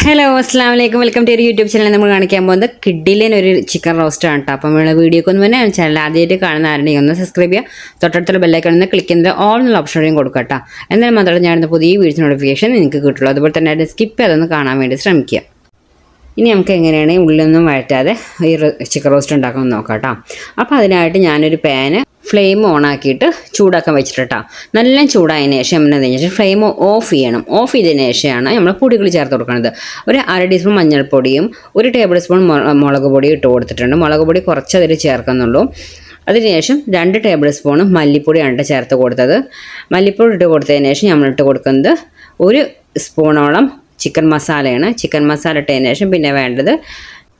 Hello അസ്സാം വലൈക്കും welcome to ഒരു യൂട്യൂബ് ചാനൽ. നമ്മൾ കാണിക്കാൻ പോകുന്നത് കിഡിലിന് ഒരു ചിക്കൻ റോസ്റ്റ് ആണ് കേട്ടോ. അപ്പം നമ്മുടെ വീഡിയോക്ക് ഒന്ന് തന്നെ ചാനൽ ആദ്യമായിട്ട് കാണുന്ന ആരുടെയും ഒന്ന് സബ്സ്ക്രൈബ് ചെയ്യുക. തൊട്ടടുത്തുള്ള ബെല്ലൈക്കൺ ഒന്ന് ക്ലിക്ക് ചെയ്യുന്നത് ഓൾ എന്നുള്ള ഓപ്ഷനും കൊടുക്കുക കേട്ടോ. എന്നാലും മാത്രമേ ഞാനിന്ന് പുതിയ വീഡിയോ നോട്ടിഫിക്കേഷൻ നിങ്ങൾക്ക് കിട്ടുള്ളൂ. അതുപോലെ തന്നെ അത് സ്കിപ്പ് ചെയ്തൊന്ന് കാണാൻ വേണ്ടി ശ്രമിക്കുക. ഇനി നമുക്ക് എങ്ങനെയാണ് ഉള്ളിലൊന്നും വഴറ്റാതെ ഈ ചിക്കൻ റോസ്റ്റ് ഉണ്ടാക്കാമെന്ന് നോക്കാം കേട്ടോ. അപ്പോൾ അതിനായിട്ട് ഞാനൊരു പാന് ഫ്ലെയിം ഓൺ ആക്കിയിട്ട് ചൂടാക്കാൻ വെച്ചിട്ടാ. നല്ല ചൂടായതിനു ശേഷം നമ്മൾ എന്താ വെച്ചാൽ ഫ്ലെയിം ഓഫ് ചെയ്യണം. ഓഫ് ചെയ്തതിന് ശേഷമാണ് നമ്മൾ പൊടികൾ ചേർത്ത് കൊടുക്കുന്നത്. ഒരു 1/2 ടീസ്പൂൺ മഞ്ഞൾപ്പൊടിയും 1 ടേബിൾ സ്പൂൺ മുളക് പൊടിയും ഇട്ട് കൊടുത്തിട്ടുണ്ട്. മുളക് പൊടി കുറച്ച് അതിൽ ചേർക്കുന്നുള്ളൂ. അതിനുശേഷം 2 ടേബിൾ സ്പൂൺ മല്ലിപ്പൊടിയാണ് ചേർത്ത് കൊടുത്തത്. മല്ലിപ്പൊടി ഇട്ട് കൊടുത്തതിന് ശേഷം നമ്മളിട്ട് കൊടുക്കുന്നത് 1 സ്പൂണോളം ചിക്കൻ മസാലയാണ്. ചിക്കൻ മസാല ഇട്ടതിന് ശേഷം പിന്നെ വേണ്ടത്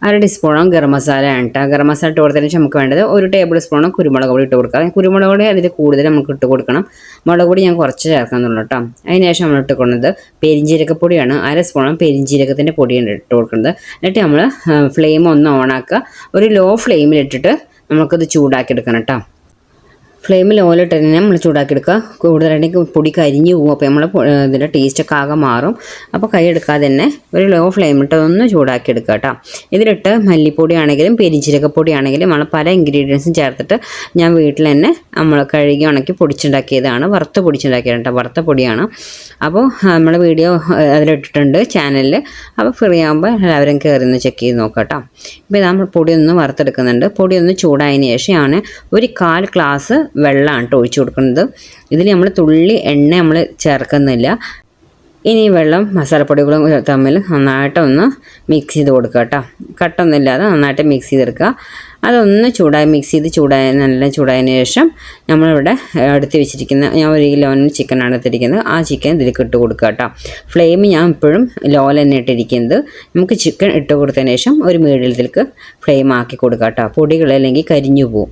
1/2 ടീസ്പൂണും ഗരം മസാല ആണ് കേട്ടോ. ഗരം മസാല ഇട്ട് കൊടുത്തതിന് ശേഷം നമുക്ക് വേണ്ടത് 1 ടേബിൾ സ്പൂണും കുരുമുളക് പൊടി ഇട്ട് കൊടുക്കാം. കുരുമുളക് പൊടി അതിൽ കൂടുതൽ നമുക്ക് ഇട്ട് കൊടുക്കണം. മുളക് പൊടി ഞാൻ കുറച്ച് ചേർക്കുന്നുള്ളൂ കേട്ടോ. അതിന് ശേഷം നമ്മൾ ഇട്ട് കൊടുക്കുന്നത് പെരിഞ്ജീരകപ്പൊടിയാണ്. 1/2 സ്പൂണും പെരിഞ്ജീരകത്തിൻ്റെ പൊടിയാണ് ഇട്ട് കൊടുക്കുന്നത്. എന്നിട്ട് നമ്മൾ ഫ്ലെയിം ഒന്ന് ഓണാക്കുക. ഒരു ലോ ഫ്ലെയിമിലിട്ടിട്ട് നമുക്കത് ചൂടാക്കി എടുക്കണം കേട്ടോ. ഫ്ലെയിമിൽ ഓയിലിട്ട് തന്നെ നമ്മൾ ചൂടാക്കി എടുക്കുക. കൂടുതലായിട്ട് പൊടി കരിഞ്ഞു പോകും. അപ്പോൾ നമ്മൾ ഇതിൻ്റെ ടേസ്റ്റൊക്കെ ആകെ മാറും. അപ്പോൾ കൈ എടുക്കാതെ തന്നെ ഒരു ലോ ഫ്ലെയിമിട്ട് ഒന്ന് ചൂടാക്കി എടുക്കുക കേട്ടോ. ഇതിലിട്ട് മല്ലിപ്പൊടി ആണെങ്കിലും പെരിഞ്ജീരകപ്പൊടി ആണെങ്കിലും നമ്മൾ പല ഇൻഗ്രീഡിയൻസും ചേർത്തിട്ട് ഞാൻ വീട്ടിൽ തന്നെ നമ്മൾ കഴുകി ഉണക്കി പൊടിച്ചുണ്ടാക്കിയതാണ്. വറുത്ത് പൊടിച്ചുണ്ടാക്കിയത് കേട്ടോ. വറുത്ത പൊടിയാണ്. അപ്പോൾ നമ്മൾ വീഡിയോ അതിലിട്ടിട്ടുണ്ട് ചാനലിൽ. അപ്പോൾ ഫ്രീ ആകുമ്പോൾ എല്ലാവരും കയറി ഒന്ന് ചെക്ക് ചെയ്ത് നോക്കാം കേട്ടോ. ഇപ്പോൾ നമ്മൾ പൊടിയൊന്ന് വറുത്തെടുക്കുന്നുണ്ട്. പൊടിയൊന്ന് ചൂടായതിന് ശേഷമാണ് ഒരു 1/4 ഗ്ലാസ് വെള്ളമാണ് ഒഴിച്ചു കൊടുക്കുന്നത്. ഇതിൽ നമ്മൾ തുള്ളി എണ്ണ നമ്മൾ ചേർക്കുന്നില്ല. ഇനി വെള്ളം മസാലപ്പൊടികളും തമ്മിൽ നന്നായിട്ടൊന്ന് മിക്സ് ചെയ്ത് കൊടുക്കുക കേട്ടോ. കട്ടൊന്നുമില്ലാതെ നന്നായിട്ട് മിക്സ് ചെയ്തെടുക്കുക. അതൊന്ന് ചൂടായി മിക്സ് ചെയ്ത് നല്ല ചൂടായതിന് ശേഷം നമ്മളിവിടെ എടുത്ത് വെച്ചിരിക്കുന്ന ഞാൻ 1 കിലോന് ചിക്കനാണ് എടുത്തിരിക്കുന്നത്. ആ ചിക്കൻ ഇതിലേക്ക് ഇട്ട് കൊടുക്കുക കേട്ടോ. ഫ്ലെയിം ഞാൻ ഇപ്പോഴും ലോയിൽ തന്നെ ഇട്ടിരിക്കുന്നത്. നമുക്ക് ചിക്കൻ ഇട്ട് കൊടുത്തതിന് ശേഷം ഒരു മീഡിയത്തിലേക്ക് ഫ്ലെയിം ആക്കി കൊടുക്കുക കേട്ടോ. പൊടികളല്ലെങ്കിൽ കരിഞ്ഞു പോവും.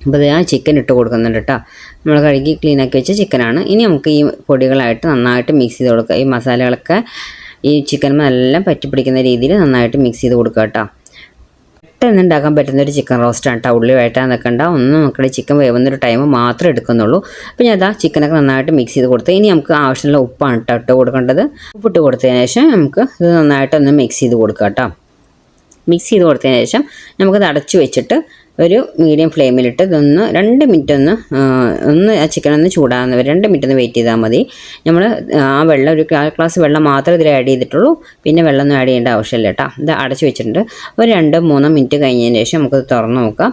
അപ്പോൾ ആ ചിക്കൻ ഇട്ട് കൊടുക്കുന്നുണ്ട് കേട്ടോ. നമ്മൾ കഴുകി ക്ലീനാക്കി വെച്ച ചിക്കനാണ്. ഇനി നമുക്ക് ഈ പൊടികളായിട്ട് നന്നായിട്ട് മിക്സ് ചെയ്ത് കൊടുക്കുക. ഈ മസാലകളൊക്കെ ഈ ചിക്കൻ നല്ല പറ്റിപ്പിടിക്കുന്ന രീതിയിൽ നന്നായിട്ട് മിക്സ് ചെയ്ത് കൊടുക്കുക കേട്ടോ. പെട്ടെന്ന് ഉണ്ടാക്കാൻ പറ്റുന്നൊരു ചിക്കൻ റോസ്റ്റാണ് കേട്ടോ. ഉള്ളി വഴറ്റാൻ നിൽക്കണ്ട. ഒന്നും നമുക്ക് ചിക്കൻ വേവുന്നൊരു ടൈം മാത്രമേ എടുക്കുന്നുള്ളൂ. അപ്പോൾ ഞാൻ ചിക്കനൊക്കെ നന്നായിട്ട് മിക്സ് ചെയ്ത് കൊടുത്ത് ഇനി നമുക്ക് ആവശ്യമുള്ള ഉപ്പാണ് കേട്ടോ ഇട്ട് കൊടുക്കേണ്ടത്. ഉപ്പിട്ട് കൊടുത്തതിന് ശേഷം നമുക്ക് ഇത് നന്നായിട്ടൊന്ന് മിക്സ് ചെയ്ത് കൊടുക്കുക കേട്ടോ. മിക്സ് ചെയ്ത് കൊടുത്തതിന് ശേഷം നമുക്കത് അടച്ചു വെച്ചിട്ട് ഒരു മീഡിയം ഫ്ലെയിമിലിട്ട് ഇതൊന്ന് 2 മിനിറ്റ് ഒന്ന് ആ ചിക്കൻ ഒന്ന് ചൂടാകുന്നവർ 2 മിനിറ്റ് ഒന്ന് വെയിറ്റ് ചെയ്താൽ മതി. നമ്മൾ ആ വെള്ളം ഒരു 1/4 ഗ്ലാസ് വെള്ളം മാത്രമേ ഇതിൽ ആഡ് ചെയ്തിട്ടുള്ളൂ. പിന്നെ വെള്ളമൊന്നും ആഡ് ചെയ്യേണ്ട ആവശ്യമില്ല കേട്ടോ. ഇത് അടച്ചു വെച്ചിട്ടുണ്ട്. ഒരു 2-3 മിനിറ്റ് കഴിഞ്ഞതിന് ശേഷം നമുക്കത് തുറന്ന് നോക്കാം.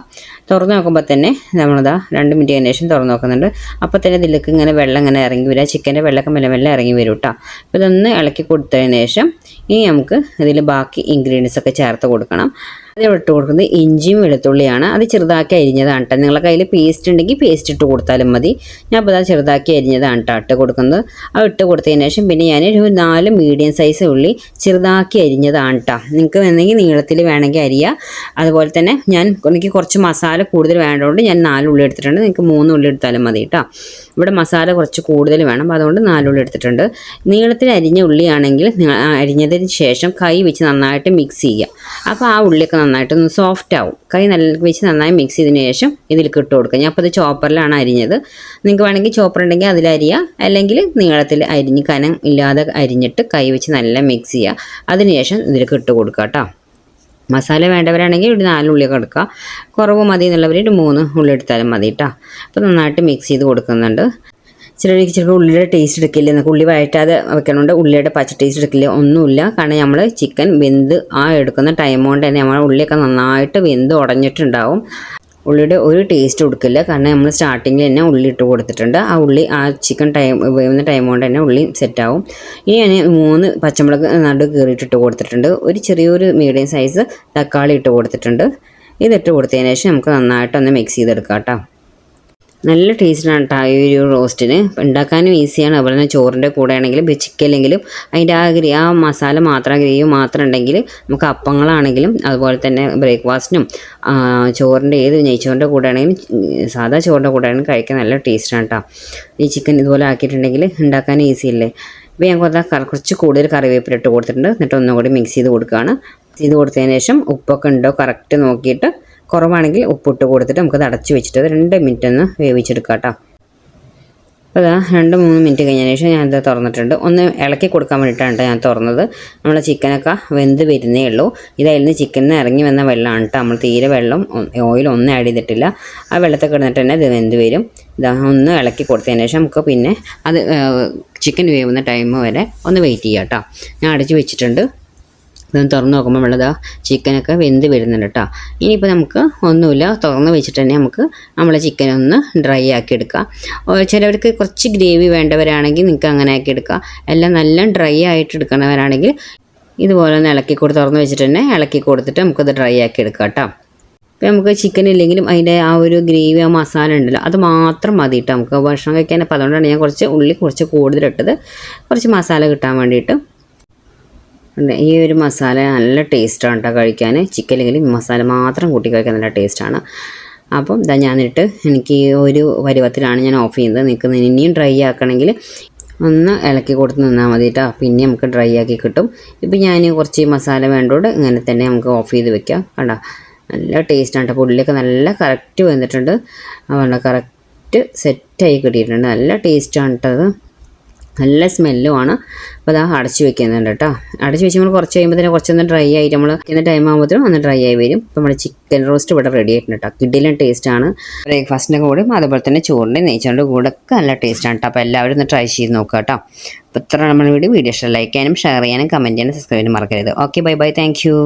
തുറന്ന് നോക്കുമ്പോൾ തന്നെ നമ്മളിതാ 2 മിനിറ്റ് കഴിഞ്ഞ ശേഷം തുറന്ന് നോക്കുന്നുണ്ട്. അപ്പോൾ തന്നെ ഇതിലേക്ക് ഇങ്ങനെ വെള്ളം ഇങ്ങനെ ഇറങ്ങി വരിക. ചിക്കൻ്റെ വെള്ളമൊക്കെ മെല്ലെ ഇറങ്ങി വരും കേട്ടോ. അപ്പോൾ ഇതൊന്ന് ഇളക്കി കൊടുത്തതിന് ശേഷം ഇനി നമുക്ക് ഇതിൽ ബാക്കി ഇൻഗ്രീഡിയൻസ് ഒക്കെ ചേർത്ത് കൊടുക്കണം. അതിൽ ഇട്ട് കൊടുക്കുന്നത് ഇഞ്ചിയും വെളുത്തുള്ളിയാണ്. അത് ചെറുതാക്കി അരിഞ്ഞതാണ് കേട്ടോ. നിങ്ങളുടെ കയ്യിൽ പേസ്റ്റ് ഉണ്ടെങ്കിൽ പേസ്റ്റ് ഇട്ട് കൊടുത്താലും മതി. ഞാൻ അപ്പോൾ അത് ചെറുതാക്കി അരിഞ്ഞതാണ് കേട്ടോ ഇട്ട് കൊടുക്കുന്നത്. അത് ഇട്ട് കൊടുത്തതിന് ശേഷം പിന്നെ ഞാൻ ഒരു 4 മീഡിയം സൈസ് ഉള്ളി ചെറുതാക്കി അരിഞ്ഞതാണ് കേട്ടോ. നിങ്ങൾക്ക് വേണമെങ്കിൽ നീളത്തിൽ വേണമെങ്കിൽ അരിയുക. അതുപോലെ തന്നെ എനിക്ക് കുറച്ച് മസാല കൂടുതൽ വേണ്ടതുകൊണ്ട് ഞാൻ 4 ഉള്ളി എടുത്തിട്ടുണ്ട്. നിങ്ങൾക്ക് 3 ഉള്ളി എടുത്താലും മതി കേട്ടോ. ഇവിടെ മസാല കുറച്ച് കൂടുതൽ വേണം. അപ്പോൾ അതുകൊണ്ട് 4 ഉള്ളി എടുത്തിട്ടുണ്ട്. നീളത്തിൽ അരിഞ്ഞ ഉള്ളിയാണെങ്കിൽ അരിഞ്ഞതിന് ശേഷം കൈ വെച്ച് നന്നായിട്ട് മിക്സ് ചെയ്യുക. അപ്പോൾ ആ ഉള്ളിയൊക്കെ നന്നായിട്ടൊന്ന് സോഫ്റ്റ് ആവും. കൈ നല്ല വെച്ച് നന്നായി മിക്സ് ചെയ്തതിന് ശേഷം ഇതിലേക്ക് ഇട്ട് കൊടുക്കുക. ഞാൻ അപ്പോൾ ഇത് ചോപ്പറിലാണ് അരിഞ്ഞത്. നിങ്ങൾക്ക് വേണമെങ്കിൽ ചോപ്പർ ഉണ്ടെങ്കിൽ അതിലരിയുക. അല്ലെങ്കിൽ നീളത്തിൽ അരിഞ്ഞ് കനം ഇല്ലാതെ അരിഞ്ഞിട്ട് കൈ വെച്ച് നല്ല മിക്സ് ചെയ്യുക. അതിനുശേഷം ഇതിലേക്ക് ഇട്ട് കൊടുക്കുക കേട്ടോ. മസാല വേണ്ടവരാണെങ്കിൽ ഒരു 4 ഉള്ളിയൊക്കെ എടുക്കുക. കുറവ് മതി എന്നുള്ളവർ ഒരു 3 ഉള്ളി എടുത്താലും മതി കേട്ടോ. അപ്പോൾ നന്നായിട്ട് മിക്സ് ചെയ്ത് കൊടുക്കുന്നുണ്ട്. ചിലപ്പോൾ ഉള്ളിയുടെ ടേസ്റ്റ് എടുക്കില്ല. നമുക്ക് ഉള്ളി വഴറ്റാതെ വെക്കണോണ്ട് ഉള്ളിയുടെ പച്ച ടേസ്റ്റ് എടുക്കില്ല. ഒന്നുമില്ല. കാരണം നമ്മൾ ചിക്കൻ വെന്ത് എടുക്കുന്ന ടൈം കൊണ്ട് തന്നെ നമ്മൾ ഉള്ളിയൊക്കെ നന്നായിട്ട് വെന്ത് ഉടഞ്ഞിട്ടുണ്ടാവും. ഉള്ളിയുടെ ഒരു ടേസ്റ്റ് കൊടുക്കില്ല. കാരണം നമ്മൾ സ്റ്റാർട്ടിങ്ങിൽ തന്നെ ഉള്ളി ഇട്ട് കൊടുത്തിട്ടുണ്ട്. ആ ഉള്ളി ആ ചിക്കൻ വേവുന്ന ടൈം കൊണ്ട് തന്നെ ഉള്ളി സെറ്റാവും. ഇനി ഞാൻ 3 പച്ചമുളക് നടു കീറിയിട്ടിട്ട് കൊടുത്തിട്ടുണ്ട്. ഒരു ചെറിയൊരു മീഡിയം സൈസ് തക്കാളി ഇട്ട് കൊടുത്തിട്ടുണ്ട്. ഇതിട്ട് കൊടുത്തതിന് ശേഷം നമുക്ക് നന്നായിട്ടൊന്ന് മിക്സ് ചെയ്തെടുക്കാം കേട്ടോ. നല്ല ടേസ്റ്റാണ് കേട്ടോ ഈ ഒരു റോസ്റ്റിന്. ഉണ്ടാക്കാനും ഈസിയാണ്. അതുപോലെ തന്നെ ചോറിൻ്റെ കൂടെ ആണെങ്കിലും ചിക്കനിലെങ്കിലും അതിൻ്റെ ആ മസാല മാത്രം ഗ്രേവി മാത്രം ഉണ്ടെങ്കിൽ നമുക്ക് അപ്പങ്ങളാണെങ്കിലും അതുപോലെ തന്നെ ബ്രേക്ക്ഫാസ്റ്റിനും ചോറിൻ്റെ നെയ്ച്ചോറിൻ്റെ കൂടെ ആണെങ്കിലും സാധാ ചോറിൻ്റെ കൂടെ ആണെങ്കിലും കഴിക്കാൻ നല്ല ടേസ്റ്റാണ് കേട്ടോ. ഈ ചിക്കൻ ഇതുപോലെ ആക്കിയിട്ടുണ്ടെങ്കിൽ ഉണ്ടാക്കാൻ ഈസി അല്ലേ. ഇപ്പോൾ ഞാൻ കുറച്ച് കൂടുതൽ കറിവേപ്പില ഇട്ട് കൊടുത്തിട്ടുണ്ട്. എന്നിട്ട് ഒന്നുകൂടി മിക്സ് ചെയ്ത് കൊടുക്കുകയാണ്. മിക്സ് ചെയ്ത് കൊടുത്തതിന് ശേഷം ഉപ്പൊക്കെ ഉണ്ടോ കറക്റ്റ് നോക്കിയിട്ട് കുറവാണെങ്കിൽ ഉപ്പിട്ട് കൊടുത്തിട്ട് നമുക്കത് അടച്ചു വെച്ചിട്ട് 2 മിനിറ്റ് ഒന്ന് വേവിച്ചെടുക്കാം കേട്ടോ. അപ്പോൾ അതാ 2-3 മിനിറ്റ് കഴിഞ്ഞതിന് ശേഷം ഞാനത് തുറന്നിട്ടുണ്ട്. ഒന്ന് ഇളക്കി കൊടുക്കാൻ വേണ്ടിയിട്ടാണ് ഞാൻ തുറന്നത്. നമ്മളെ ചിക്കനൊക്കെ വെന്ത് വരുന്നേ ഉള്ളൂ. ഇതതിൽ നിന്ന് ചിക്കനിൽ നിന്ന് ഇറങ്ങി വന്ന വെള്ളമാണ് കേട്ടോ. നമ്മൾ തീരെ വെള്ളം ഓയിൽ ഒന്നും ആഡ് ചെയ്തിട്ടില്ല. ആ വെള്ളത്തിൽ കിടന്നിട്ട് തന്നെ ഇത് വെന്ത് വരും. ഇതാ ഒന്ന് ഇളക്കി കൊടുത്തതിന് ശേഷം നമുക്ക് പിന്നെ അത് ചിക്കൻ വേവുന്ന ടൈം വരെ ഒന്ന് വെയിറ്റ് ചെയ്യാം കേട്ടോ. ഞാൻ അടച്ച് വെച്ചിട്ടുണ്ട്. ഇതൊന്ന് തുറന്ന് നോക്കുമ്പോൾ നമ്മളത് ചിക്കനൊക്കെ വെന്ത് വരുന്നുണ്ട് കേട്ടോ. ഇനിയിപ്പോൾ നമുക്ക് ഒന്നുമില്ല, തുറന്ന് വെച്ചിട്ട് തന്നെ നമുക്ക് നമ്മളെ ചിക്കൻ ഒന്ന് ഡ്രൈ ആക്കി എടുക്കാം. ചിലവർക്ക് കുറച്ച് ഗ്രേവി വേണ്ടവരാണെങ്കിൽ നിങ്ങൾക്ക് അങ്ങനെ ആക്കി എടുക്കാം. എല്ലാം നല്ല ഡ്രൈ ആയിട്ട് എടുക്കുന്നവരാണെങ്കിൽ ഇതുപോലെ ഒന്ന് ഇളക്കി തുറന്ന് വെച്ചിട്ട് തന്നെ ഇളക്കി കൊടുത്തിട്ട് നമുക്കത് ഡ്രൈ ആക്കി എടുക്കാം കേട്ടോ. ഇപ്പോൾ നമുക്ക് ചിക്കൻ ഇല്ലെങ്കിലും അതിൻ്റെ ആ ഒരു ഗ്രേവി, ആ മസാല ഉണ്ടല്ലോ, അത് മാത്രം മതി കേട്ടോ നമുക്ക് ഭക്ഷണം കഴിക്കാൻ. അപ്പോൾ അതുകൊണ്ടാണ് ഞാൻ കുറച്ച് കൂടുതലിട്ടത്, കുറച്ച് മസാല കിട്ടാൻ വേണ്ടിയിട്ട്. ഈ ഒരു മസാല നല്ല ടേസ്റ്റാണ് കേട്ടോ കഴിക്കാൻ. ചിക്കനിലെങ്കിലും മസാല മാത്രം കൂട്ടി കഴിക്കാൻ നല്ല ടേസ്റ്റാണ്. അപ്പം ഇതാ ഞാനിട്ട് എനിക്ക് ഒരു പരുവത്തിലാണ് ഞാൻ ഓഫ് ചെയ്യുന്നത്. നിങ്ങൾക്ക് ഇനിയും ഡ്രൈ ആക്കണമെങ്കിൽ ഒന്ന് ഇളക്കി കൊടുത്ത് നിന്നാൽ മതി കേട്ടോ. പിന്നെ നമുക്ക് ഡ്രൈ ആക്കി കിട്ടും. ഇപ്പം ഞാൻ കുറച്ച് മസാല വേണ്ടോട് ഇങ്ങനെ തന്നെ നമുക്ക് ഓഫ് ചെയ്ത് വെക്കാം. കണ്ടോ, നല്ല ടേസ്റ്റാണ് കേട്ടോ. പുള്ളിയൊക്കെ നല്ല കറക്റ്റ് വന്നിട്ടുണ്ട്. അതുകൊണ്ട് കറക്റ്റ് സെറ്റായി കിട്ടിയിട്ടുണ്ട്. നല്ല ടേസ്റ്റാണ് കേട്ടോ അത്. നല്ല സ്മെല്ലുമാണ്. അപ്പോൾ അതാ അടച്ച് വെക്കുന്നുണ്ട് കേട്ടോ. അടച്ച് വെച്ച് നമ്മൾ കുറച്ച് കഴിയുമ്പോൾ തന്നെ കുറച്ചൊന്ന് ഡ്രൈ ആയിട്ട് നമ്മൾ ഇന്ന ടൈം ആകുമ്പോഴത്തേനും ഒന്ന് ഡ്രൈ ആയി വരും. അപ്പോൾ നമ്മുടെ ചിക്കൻ റോസ്റ്റ് ഇവിടെ റെഡി ആയിട്ടുണ്ട് കേട്ടോ. കിടിലൻ ടേസ്റ്റാണ്. ബ്രേക്ക്ഫാസ്റ്റിൻ്റെ കൂടെ അതുപോലെ തന്നെ ചോറിൻ്റെ നെയ്ച്ചോറിൻ്റെ കൂടെ ഒക്കെ നല്ല ടേസ്റ്റാണ് കേട്ടോ. അപ്പോൾ എല്ലാവരും ഒന്ന് ട്രൈ ചെയ്ത് നോക്കുക കേട്ടോ. അപ്പോൾ ഇത്ര നമ്മുടെ വീഡിയോ ഇഷ്ടം ലൈക്ക് ചെയ്യാനും ഷെയർ ചെയ്യാനും കമൻറ്റ് ചെയ്യാനും സബ്സ്ക്രൈബ് ചെയ്യാനും മറക്കരുത്. Okay, bye bye, thank you.